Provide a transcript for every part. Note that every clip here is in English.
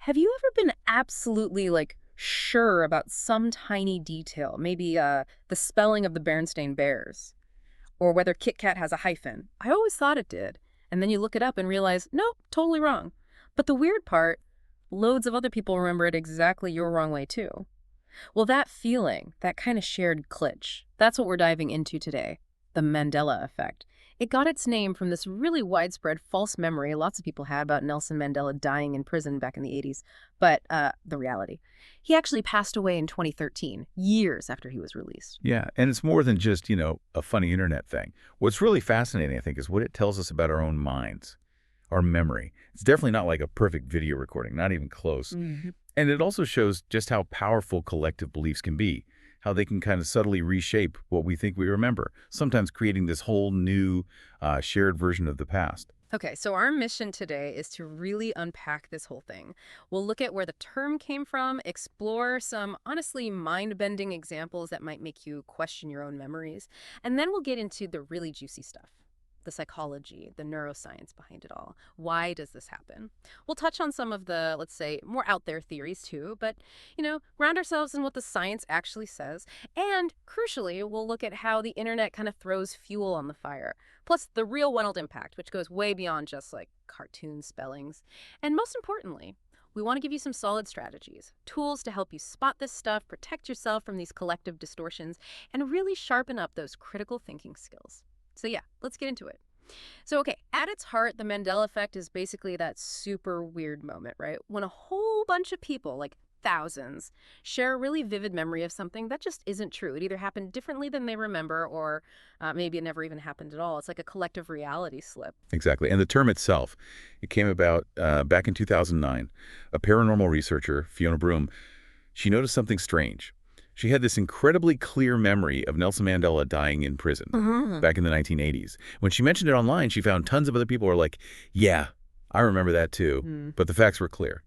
Have you ever been absolutely, like, sure about some tiny detail? Maybe the spelling of the Berenstain Bears, or whether Kit Kat has a hyphen. I always thought it did. And then you look it up and realize, nope, totally wrong. But the weird part, loads of other people remember it exactly your wrong way, too. Well, that feeling, that kind of shared glitch, that's what we're diving into today, the Mandela Effect. It got its name from this really widespread false memory lots of people had about Nelson Mandela dying in prison back in the 80s. But the reality, he actually passed away in 2013, years after he was released. Yeah, and it's more than just, a funny internet thing. What's really fascinating, I think, is what it tells us about our own minds, our memory. It's definitely not like a perfect video recording, not even close. And it also shows just how powerful collective beliefs can be, how they can kind of subtly reshape what we think we remember, sometimes creating this whole new shared version of the past. Okay, so our mission today is to really unpack this whole thing. We'll look at where the term came from, explore some honestly mind-bending examples that might make you question your own memories, and then we'll get into the really juicy stuff. The psychology, the neuroscience behind it all. Why does this happen? We'll touch on some of the, let's say, more out there theories too, but, ground ourselves in what the science actually says. And crucially, we'll look at how the internet kind of throws fuel on the fire. Plus the real world impact, which goes way beyond just like cartoon spellings. And most importantly, we want to give you some solid strategies, tools to help you spot this stuff, protect yourself from these collective distortions, and really sharpen up those critical thinking skills. So yeah, let's get into it. So okay, at its heart, the Mandela Effect is basically that super weird moment, right? When a whole bunch of people, like thousands, share a really vivid memory of something that just isn't true. It either happened differently than they remember, or maybe it never even happened at all. It's like a collective reality slip. Exactly. And the term itself, it came about back in 2009. A paranormal researcher, Fiona Broom, she noticed something strange. She had this incredibly clear memory of Nelson Mandela dying in prison back in the 1980s. When she mentioned it online, she found tons of other people who were like, yeah, I remember that too. But the facts were clear.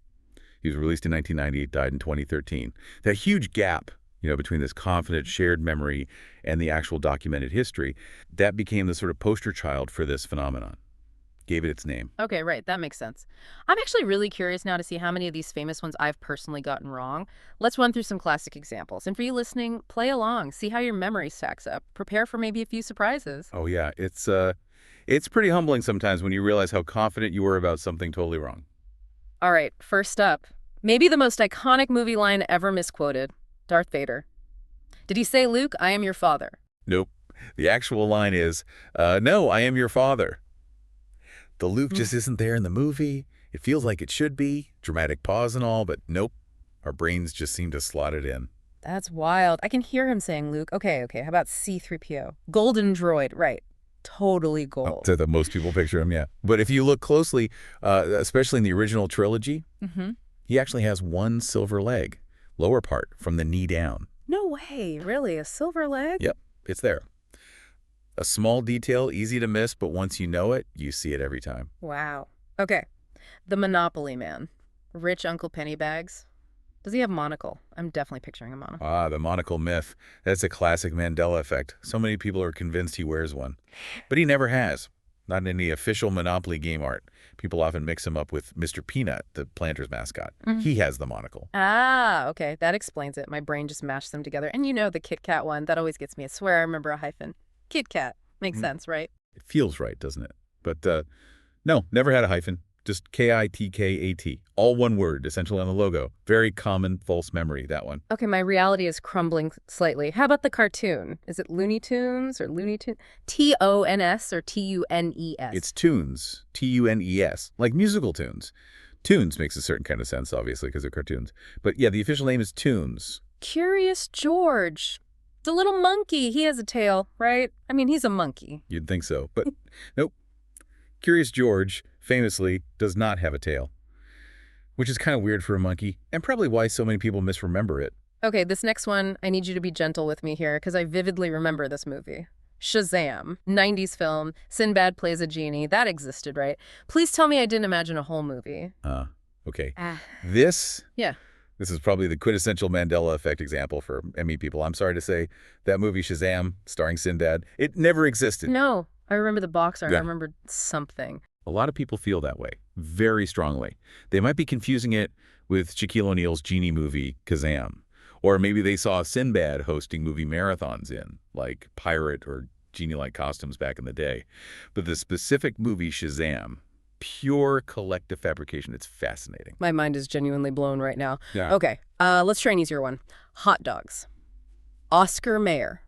He was released in 1990, died in 2013. That huge gap, between this confident shared memory and the actual documented history, that became the sort of poster child for this phenomenon. Gave it its name. Okay, right. That makes sense. I'm actually really curious now to see how many of these famous ones I've personally gotten wrong. Let's run through some classic examples. And for you listening, play along. See how your memory stacks up. Prepare for maybe a few surprises. Oh, yeah. It's pretty humbling sometimes when you realize how confident you were about something totally wrong. All right, first up. Maybe the most iconic movie line ever misquoted. Darth Vader. Did he say, Luke, I am your father? Nope. The actual line is, no, I am your father. The Luke just isn't there in the movie. It feels like it should be. Dramatic pause and all, but nope. Our brains just seem to slot it in. That's wild. I can hear him saying, Luke. Okay. How about C-3PO? Golden droid, right. Totally gold. So that most people picture him, yeah. But if you look closely, especially in the original trilogy, he actually has one silver leg, lower part, from the knee down. No way. Really? A silver leg? Yep, it's there. A small detail, easy to miss, but once you know it, you see it every time. Wow. Okay. The Monopoly Man. Rich Uncle Pennybags. Does he have a monocle? I'm definitely picturing a monocle. Ah, the monocle myth. That's a classic Mandela effect. So many people are convinced he wears one. But he never has. Not in any official Monopoly game art. People often mix him up with Mr. Peanut, the Planters mascot. He has the monocle. Ah, okay. That explains it. My brain just mashed them together. And the Kit Kat one. That always gets me. I swear I remember a hyphen. Kit Kat. Makes sense, right? It feels right, doesn't it? But no, never had a hyphen. Just K-I-T-K-A-T. All one word, essentially on the logo. Very common false memory, that one. Okay, my reality is crumbling slightly. How about the cartoon? Is it Looney Tunes or Looney Tunes? T-O-N-S or T-U-N-E-S? It's tunes. T-U-N-E-S. Like musical tunes. Tunes makes a certain kind of sense, obviously, because they're cartoons. But yeah, the official name is Tunes. Curious George. The little monkey. He has a tail, right? I mean, he's a monkey. You'd think so, but nope. Curious George, famously, does not have a tail, which is kind of weird for a monkey, and probably why so many people misremember it. Okay, this next one, I need you to be gentle with me here, because I vividly remember this movie. Shazam, 90s film, Sinbad plays a genie. That existed, right? Please tell me I didn't imagine a whole movie. Okay. This Yeah. This is probably the quintessential Mandela Effect example for ME people. I'm sorry to say that movie Shazam, starring Sinbad, it never existed. No, I remember the box art. Yeah. I remember something. A lot of people feel that way, very strongly. They might be confusing it with Shaquille O'Neal's Genie movie, Kazam. Or maybe they saw Sinbad hosting movie marathons in, like pirate or genie-like costumes back in the day. But the specific movie Shazam, pure collective fabrication. It's fascinating. My mind is genuinely blown right now. Yeah. Okay, let's try an easier one. Hot dogs. Oscar Mayer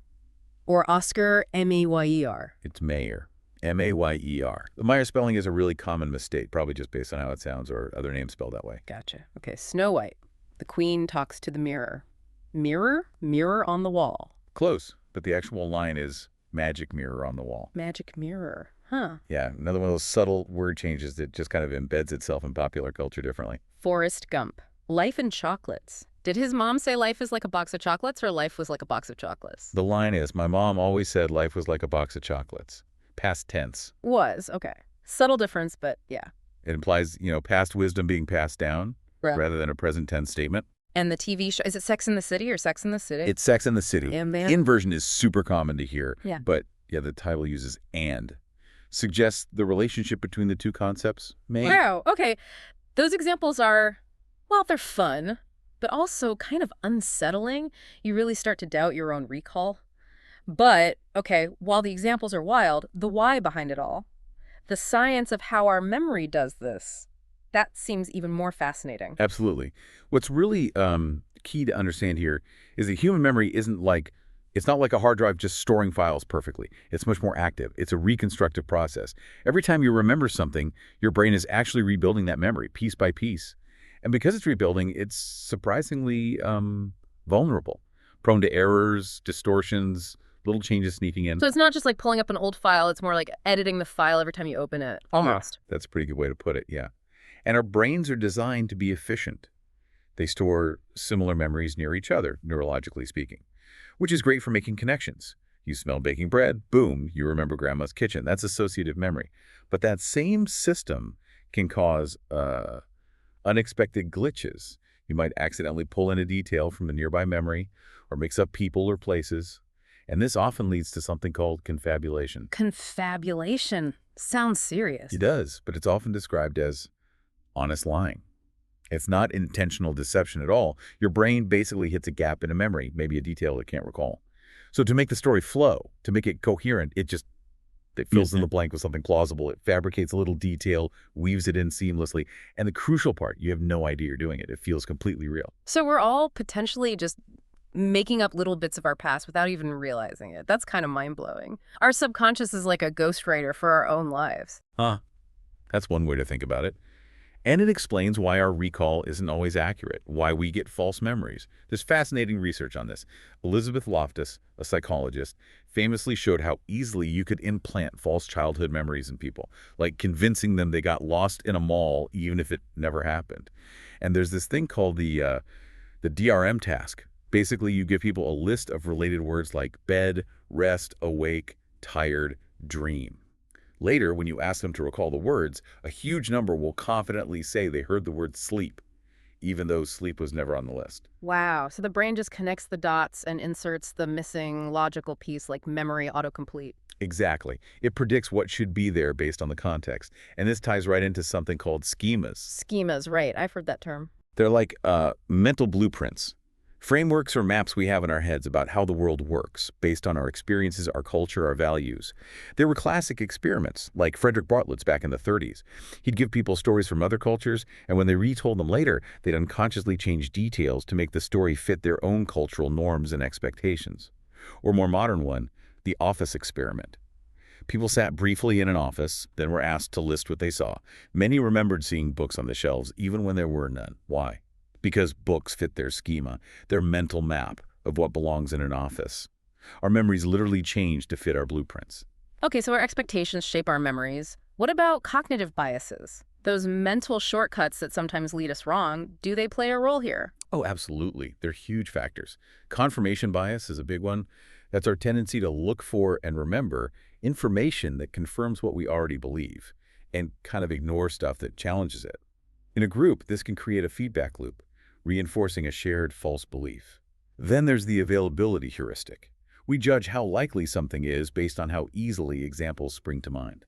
or Oscar M-A-Y-E-R? It's Mayer. M-A-Y-E-R. The Mayer spelling is a really common mistake, probably just based on how it sounds or other names spelled that way. Gotcha. Okay, Snow White. The queen talks to the mirror. Mirror? Mirror on the wall. Close, but the actual line is magic mirror on the wall. Magic mirror. Huh. Yeah, another one of those subtle word changes that just kind of embeds itself in popular culture differently. Forrest Gump. Life in chocolates. Did his mom say life is like a box of chocolates or life was like a box of chocolates? The line is, my mom always said life was like a box of chocolates. Past tense. Was, okay. Subtle difference, but yeah. It implies, past wisdom being passed down Right. rather than a present tense statement. And the TV show, is it Sex in the City or Sex in the City? It's Sex and the City. Yeah, man. Inversion is super common to hear. Yeah. But, yeah, the title uses and. Suggests the relationship between the two concepts, maybe? Wow, okay. Those examples are, well, they're fun, but also kind of unsettling. You really start to doubt your own recall. But, okay, while the examples are wild, the why behind it all, the science of how our memory does this, that seems even more fascinating. Absolutely. What's really key to understand here is that human memory it's not like a hard drive just storing files perfectly. It's much more active. It's a reconstructive process. Every time you remember something, your brain is actually rebuilding that memory piece by piece. And because it's rebuilding, it's surprisingly vulnerable, prone to errors, distortions, little changes sneaking in. So it's not just like pulling up an old file, it's more like editing the file every time you open it. Almost. That's a pretty good way to put it, yeah. And our brains are designed to be efficient. They store similar memories near each other, neurologically speaking, which is great for making connections. You smell baking bread, boom, you remember grandma's kitchen. That's associative memory. But that same system can cause unexpected glitches. You might accidentally pull in a detail from a nearby memory or mix up people or places. And this often leads to something called confabulation. Confabulation. Sounds serious. It does, but it's often described as honest lying. It's not intentional deception at all. Your brain basically hits a gap in a memory, maybe a detail it can't recall. So to make the story flow, to make it coherent, it fills in the blank with something plausible. It fabricates a little detail, weaves it in seamlessly. And the crucial part, you have no idea you're doing it. It feels completely real. So we're all potentially just making up little bits of our past without even realizing it. That's kind of mind-blowing. Our subconscious is like a ghostwriter for our own lives. That's one way to think about it. And it explains why our recall isn't always accurate, why we get false memories. There's fascinating research on this. Elizabeth Loftus, a psychologist, famously showed how easily you could implant false childhood memories in people, like convincing them they got lost in a mall even if it never happened. And there's this thing called the DRM task. Basically, you give people a list of related words like bed, rest, awake, tired, dream. Later, when you ask them to recall the words, a huge number will confidently say they heard the word sleep, even though sleep was never on the list. Wow. So the brain just connects the dots and inserts the missing logical piece like memory autocomplete. Exactly. It predicts what should be there based on the context. And this ties right into something called schemas. Schemas, right. I've heard that term. They're like mental blueprints. Frameworks or maps we have in our heads about how the world works, based on our experiences, our culture, our values. There were classic experiments, like Frederick Bartlett's back in the 30s. He'd give people stories from other cultures, and when they retold them later, they'd unconsciously change details to make the story fit their own cultural norms and expectations. Or more modern one, the office experiment. People sat briefly in an office, then were asked to list what they saw. Many remembered seeing books on the shelves, even when there were none. Why? Because books fit their schema, their mental map of what belongs in an office. Our memories literally change to fit our blueprints. Okay, so our expectations shape our memories. What about cognitive biases? Those mental shortcuts that sometimes lead us wrong, do they play a role here? Oh, absolutely. They're huge factors. Confirmation bias is a big one. That's our tendency to look for and remember information that confirms what we already believe and kind of ignore stuff that challenges it. In a group, this can create a feedback loop, reinforcing a shared false belief. Then there's the availability heuristic. We judge how likely something is based on how easily examples spring to mind.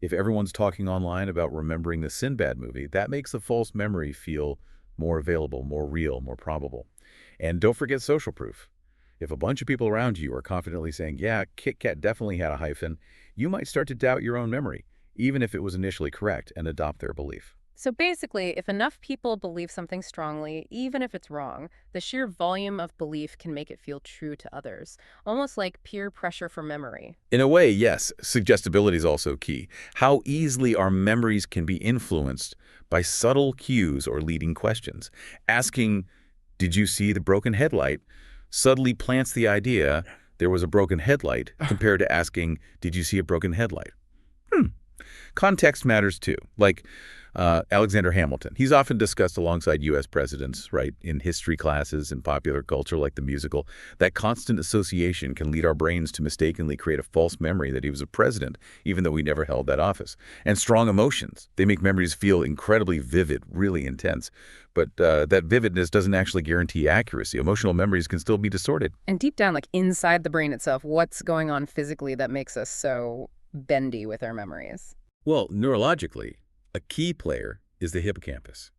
If everyone's talking online about remembering the Sinbad movie, that makes the false memory feel more available, more real, more probable. And don't forget social proof. If a bunch of people around you are confidently saying, yeah, Kit Kat definitely had a hyphen, you might start to doubt your own memory, even if it was initially correct, and adopt their belief. So basically, if enough people believe something strongly, even if it's wrong, the sheer volume of belief can make it feel true to others, almost like peer pressure for memory. In a way, yes, suggestibility is also key. How easily our memories can be influenced by subtle cues or leading questions. Asking, did you see the broken headlight, subtly plants the idea there was a broken headlight compared to asking, did you see a broken headlight? Context matters too. Like Alexander Hamilton. He's often discussed alongside U.S. presidents, right, in history classes and popular culture like the musical. That constant association can lead our brains to mistakenly create a false memory that he was a president, even though he never held that office. And strong emotions. They make memories feel incredibly vivid, really intense. But that vividness doesn't actually guarantee accuracy. Emotional memories can still be distorted. And deep down, like inside the brain itself, what's going on physically that makes us so bendy with our memories? Well, neurologically, a key player is the hippocampus.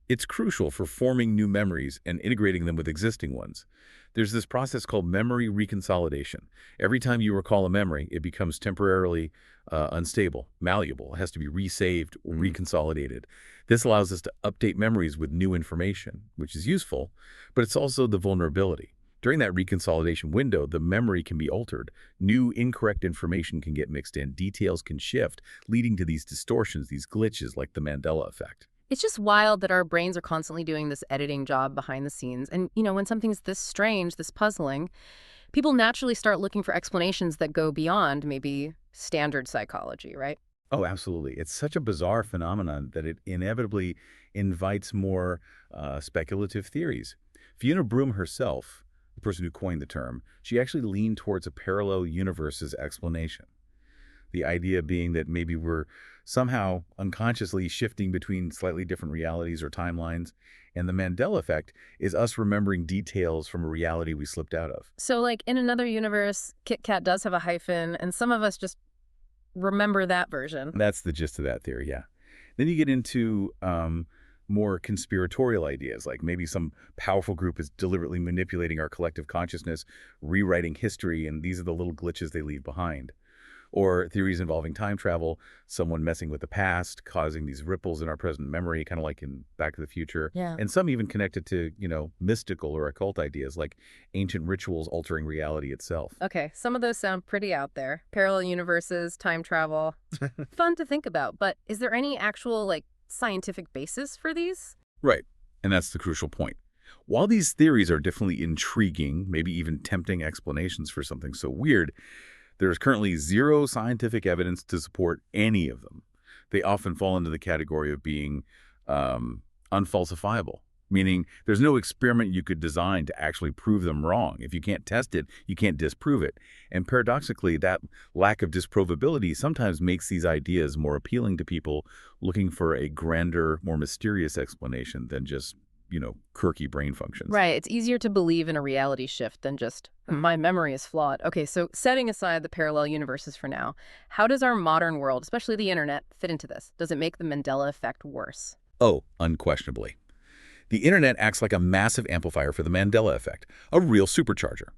It's crucial for forming new memories and integrating them with existing ones. There's this process called memory reconsolidation. Every time you recall a memory, it becomes temporarily unstable, malleable. It has to be resaved or reconsolidated. This allows us to update memories with new information, which is useful, but it's also the vulnerability. During that reconsolidation window, the memory can be altered. New, incorrect information can get mixed in. Details can shift, leading to these distortions, these glitches like the Mandela Effect. It's just wild that our brains are constantly doing this editing job behind the scenes. And, when something's this strange, this puzzling, people naturally start looking for explanations that go beyond maybe standard psychology, right? Oh, absolutely. It's such a bizarre phenomenon that it inevitably invites more speculative theories. Fiona Broome herself, the person who coined the term, she actually leaned towards a parallel universes explanation. The idea being that maybe we're somehow unconsciously shifting between slightly different realities or timelines, and the Mandela Effect is us remembering details from a reality we slipped out of. So, like, in another universe, Kit Kat does have a hyphen, and some of us just remember that version. That's the gist of that theory, yeah. Then you get into more conspiratorial ideas, like maybe some powerful group is deliberately manipulating our collective consciousness, rewriting history, and these are the little glitches they leave behind. Or theories involving time travel, someone messing with the past, causing these ripples in our present memory, kind of like in Back to the Future. Yeah. And some even connected to, mystical or occult ideas, like ancient rituals altering reality itself. Okay, some of those sound pretty out there. Parallel universes, time travel. Fun to think about, but is there any actual, like, scientific basis for these? Right. And that's the crucial point. While these theories are definitely intriguing, maybe even tempting explanations for something so weird, there is currently zero scientific evidence to support any of them. They often fall into the category of being unfalsifiable, meaning there's no experiment you could design to actually prove them wrong. If you can't test it, you can't disprove it. And paradoxically, that lack of disprovability sometimes makes these ideas more appealing to people looking for a grander, more mysterious explanation than just quirky brain functions. Right, it's easier to believe in a reality shift than just, my memory is flawed. Okay, so setting aside the parallel universes for now, how does our modern world, especially the internet, fit into this? Does it make the Mandela effect worse? Oh, unquestionably. The internet acts like a massive amplifier for the Mandela effect, a real supercharger.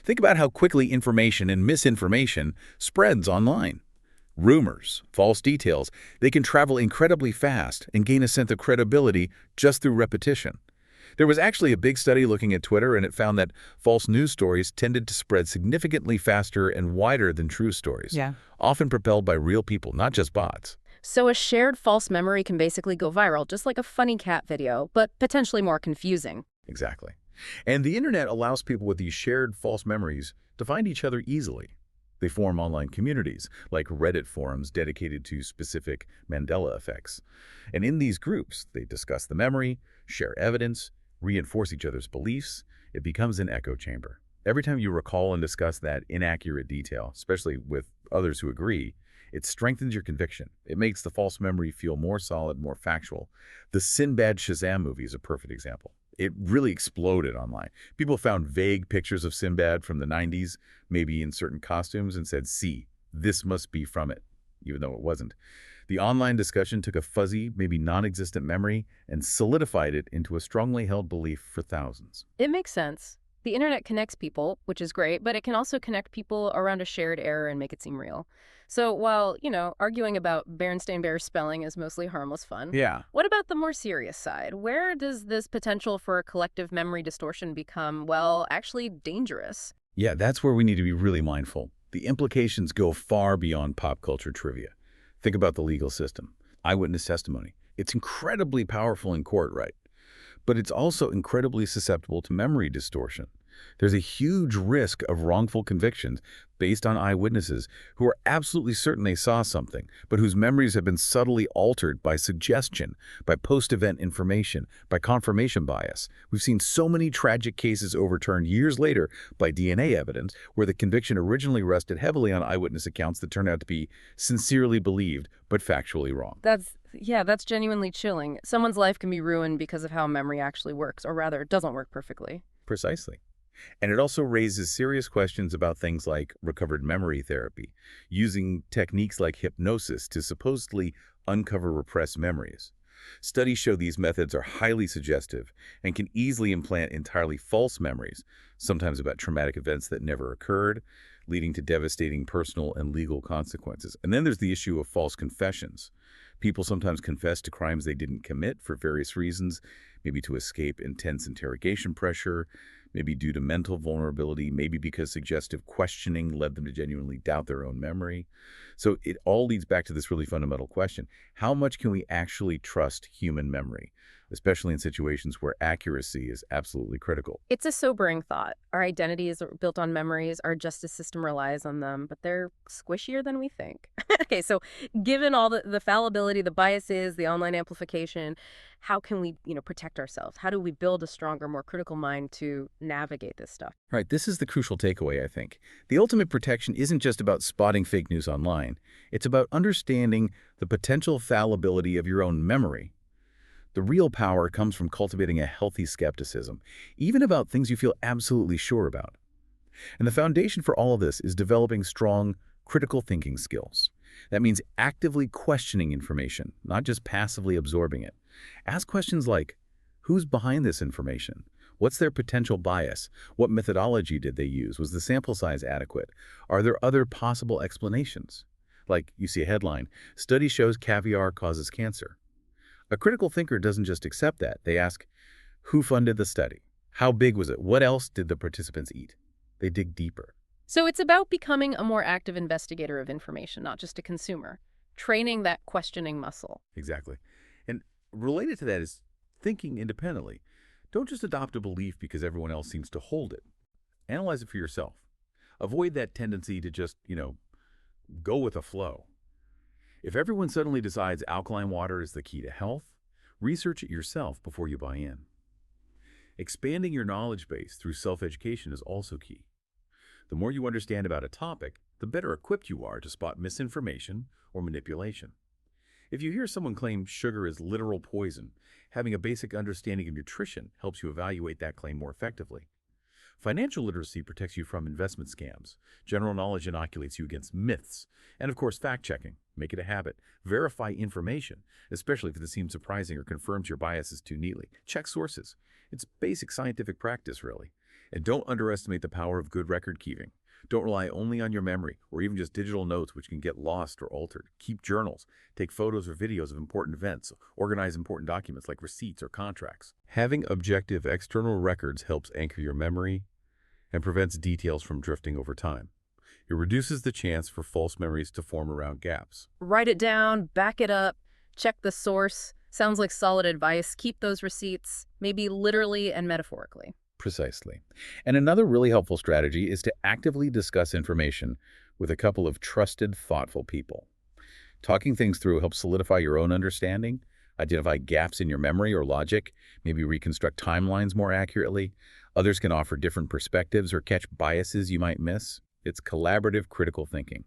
Think about how quickly information and misinformation spreads online. Rumors, false details, they can travel incredibly fast and gain a sense of credibility just through repetition. There was actually a big study looking at Twitter, and it found that false news stories tended to spread significantly faster and wider than true stories, often propelled by real people, not just bots. So a shared false memory can basically go viral, just like a funny cat video, but potentially more confusing. Exactly. And the internet allows people with these shared false memories to find each other easily. They form online communities, like Reddit forums dedicated to specific Mandela effects. And in these groups, they discuss the memory, share evidence, reinforce each other's beliefs. It becomes an echo chamber. Every time you recall and discuss that inaccurate detail, especially with others who agree, it strengthens your conviction. It makes the false memory feel more solid, more factual. The Sinbad Shazam movie is a perfect example. It really exploded online. People found vague pictures of Sinbad from the 90s, maybe in certain costumes, and said, see, this must be from it, even though it wasn't. The online discussion took a fuzzy, maybe non-existent memory and solidified it into a strongly held belief for thousands. It makes sense. The internet connects people, which is great, but it can also connect people around a shared error and make it seem real. So while, arguing about Berenstain Bears spelling is mostly harmless fun, Yeah. what about the more serious side? Where does this potential for collective memory distortion become, well, actually dangerous? Yeah, that's where we need to be really mindful. The implications go far beyond pop culture trivia. Think about the legal system. Eyewitness testimony. It's incredibly powerful in court, right? But it's also incredibly susceptible to memory distortion. There's a huge risk of wrongful convictions based on eyewitnesses who are absolutely certain they saw something, but whose memories have been subtly altered by suggestion, by post-event information, by confirmation bias. We've seen so many tragic cases overturned years later by DNA evidence where the conviction originally rested heavily on eyewitness accounts that turned out to be sincerely believed but factually wrong. That's genuinely chilling. Someone's life can be ruined because of how memory actually works, or rather, it doesn't work perfectly. Precisely. And it also raises serious questions about things like recovered memory therapy, using techniques like hypnosis to supposedly uncover repressed memories. Studies show these methods are highly suggestive and can easily implant entirely false memories, sometimes about traumatic events that never occurred, leading to devastating personal and legal consequences. And then there's the issue of false confessions. People sometimes confess to crimes they didn't commit for various reasons, maybe to escape intense interrogation pressure, maybe due to mental vulnerability, maybe because suggestive questioning led them to genuinely doubt their own memory. So it all leads back to this really fundamental question. How much can we actually trust human memory, especially in situations where accuracy is absolutely critical? It's a sobering thought. Our identities are built on memories, our justice system relies on them, but they're squishier than we think. Okay, so given all the fallibility, the biases, the online amplification, how can we, protect ourselves? How do we build a stronger, more critical mind to navigate this stuff? Right, this is the crucial takeaway, I think. The ultimate protection isn't just about spotting fake news online. It's about understanding the potential fallibility of your own memory. The real power comes from cultivating a healthy skepticism, even about things you feel absolutely sure about. And the foundation for all of this is developing strong, critical thinking skills. That means actively questioning information, not just passively absorbing it. Ask questions like, who's behind this information? What's their potential bias? What methodology did they use? Was the sample size adequate? Are there other possible explanations? Like, you see a headline, study shows caviar causes cancer. A critical thinker doesn't just accept that. They ask, who funded the study? How big was it? What else did the participants eat? They dig deeper. So it's about becoming a more active investigator of information, not just a consumer, training that questioning muscle. Exactly. And related to that is thinking independently. Don't just adopt a belief because everyone else seems to hold it. Analyze it for yourself. Avoid that tendency to just, go with the flow. If everyone suddenly decides alkaline water is the key to health, research it yourself before you buy in. Expanding your knowledge base through self-education is also key. The more you understand about a topic, the better equipped you are to spot misinformation or manipulation. If you hear someone claim sugar is literal poison, having a basic understanding of nutrition helps you evaluate that claim more effectively. Financial literacy protects you from investment scams. General knowledge inoculates you against myths. And of course, fact-checking. Make it a habit. Verify information, especially if it seems surprising or confirms your biases too neatly. Check sources. It's basic scientific practice, really. And don't underestimate the power of good record keeping. Don't rely only on your memory or even just digital notes which can get lost or altered. Keep journals. Take photos or videos of important events. Organize important documents like receipts or contracts. Having objective external records helps anchor your memory and prevents details from drifting over time. It reduces the chance for false memories to form around gaps. Write it down, back it up, check the source. Sounds like solid advice. Keep those receipts, maybe literally and metaphorically. Precisely. And another really helpful strategy is to actively discuss information with a couple of trusted, thoughtful people. Talking things through helps solidify your own understanding, identify gaps in your memory or logic, maybe reconstruct timelines more accurately. Others can offer different perspectives or catch biases you might miss. It's collaborative, critical thinking.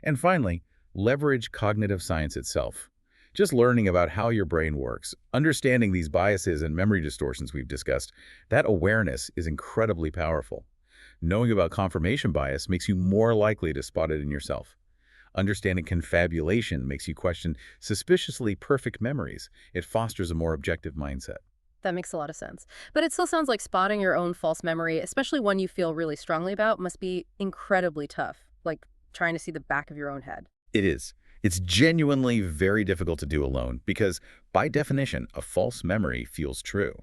And finally, leverage cognitive science itself. Just learning about how your brain works, understanding these biases and memory distortions we've discussed, that awareness is incredibly powerful. Knowing about confirmation bias makes you more likely to spot it in yourself. Understanding confabulation makes you question suspiciously perfect memories. It fosters a more objective mindset. That makes a lot of sense. But it still sounds like spotting your own false memory, especially one you feel really strongly about, must be incredibly tough, like trying to see the back of your own head. It is. It's genuinely very difficult to do alone because, by definition, a false memory feels true.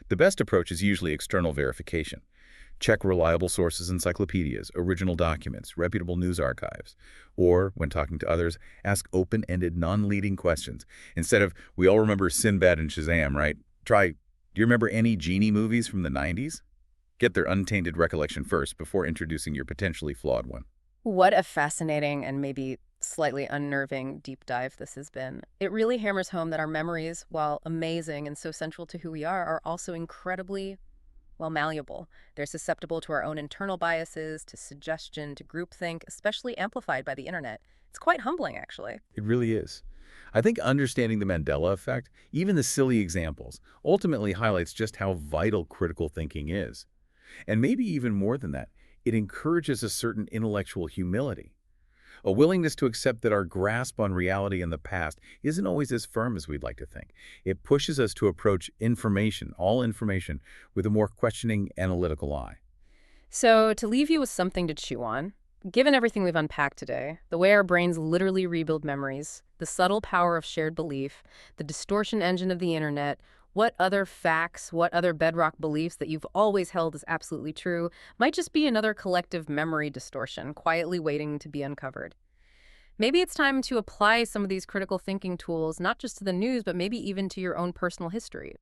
The best approach is usually external verification. Check reliable sources, encyclopedias, original documents, reputable news archives. Or, when talking to others, ask open-ended, non-leading questions. Instead of, we all remember Sinbad and Shazam, right? Try, do you remember any genie movies from the 90s? Get their untainted recollection first before introducing your potentially flawed one. What a fascinating and maybe slightly unnerving deep dive this has been. It really hammers home that our memories, while amazing and so central to who we are also incredibly, well, malleable. They're susceptible to our own internal biases, to suggestion, to groupthink, especially amplified by the internet. It's quite humbling, actually. It really is. I think understanding the Mandela effect, even the silly examples, ultimately highlights just how vital critical thinking is. And maybe even more than that, it encourages a certain intellectual humility, a willingness to accept that our grasp on reality in the past isn't always as firm as we'd like to think. It pushes us to approach information, all information, with a more questioning, analytical eye. So, to leave you with something to chew on, given everything we've unpacked today, the way our brains literally rebuild memories, the subtle power of shared belief, the distortion engine of the internet, what other facts, what other bedrock beliefs that you've always held as absolutely true might just be another collective memory distortion quietly waiting to be uncovered. Maybe it's time to apply some of these critical thinking tools not just to the news, but maybe even to your own personal history.